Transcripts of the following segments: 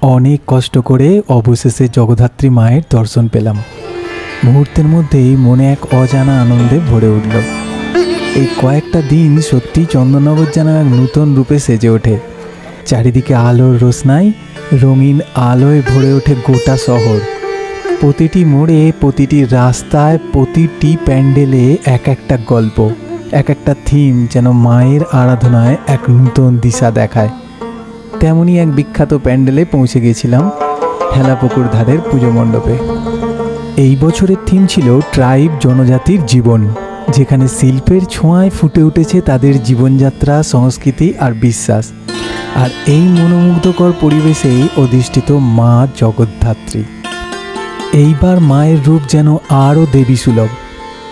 অনেক কষ্ট করে অবশেষে জগদ্ধাত্রী মায়ের দর্শন পেলাম। মুহূর্তের মধ্যেই মনে এক অজানা আনন্দে ভরে উঠল। এই কয়েকটা দিন সত্যি চন্দননগর যেন এক নূতন রূপে সেজে ওঠে। চারিদিকে আলোর রোশনাই, রঙিন আলোয় ভরে ওঠে গোটা শহর। প্রতিটি মোড়ে, প্রতিটি রাস্তায়, প্রতিটি প্যান্ডেলে এক একটা গল্প, এক একটা থিম যেন মায়ের আরাধনায় এক নূতন দিশা দেখায়। তেমনই এক বিখ্যাত প্যান্ডেলে পৌঁছে গিয়েছিলাম, হেলাপুকুর ধারের পুজো মণ্ডপে। এই বছরের থিম ছিল ট্রাইব, জনজাতির জীবন, যেখানে শিল্পের ছোঁয়ায় ফুটে উঠেছে তাদের জীবনযাত্রা, সংস্কৃতি আর বিশ্বাস। আর এই মনোমুগ্ধকর পরিবেশেই অধিষ্ঠিত মা জগদ্ধাত্রী। এইবার মায়ের রূপ যেন আরও দেবীসুলভ।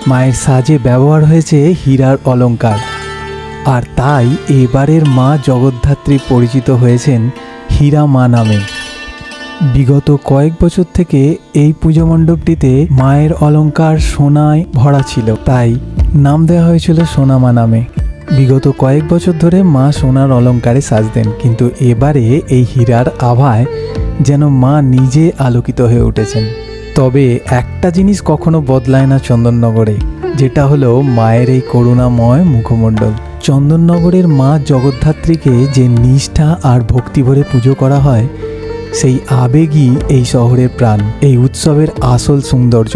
মায়ের সাজে ব্যবহার হয়েছে হীরার অলঙ্কার। আর তাই এবারের মা জগদ্ধাত্রী পরিচিত হয়েছেন হীরা মা নামে। বিগত কয়েক বছর থেকে এই পুজো মণ্ডপটিতে মায়ের অলঙ্কার সোনায় ভরা ছিল, তাই নাম দেওয়া হয়েছিল সোনা মা নামে। বিগত কয়েক বছর ধরে মা সোনার অলঙ্কারে সাজতেন, কিন্তু এবারে এই হীরার আভায় যেন মা নিজে আলোকিত হয়ে উঠেছেন। তবে একটা জিনিস কখনো বদলায় না চন্দননগরে, যেটা হলো মায়ের এই করুণাময় মুখমণ্ডল। চন্দননগরের মা জগদ্ধাত্রীকে যে নিষ্ঠা আর ভক্তিভরে পুজো করা হয়, সেই আবেগই এই শহরের প্রাণ, এই উৎসবের আসল সৌন্দর্য।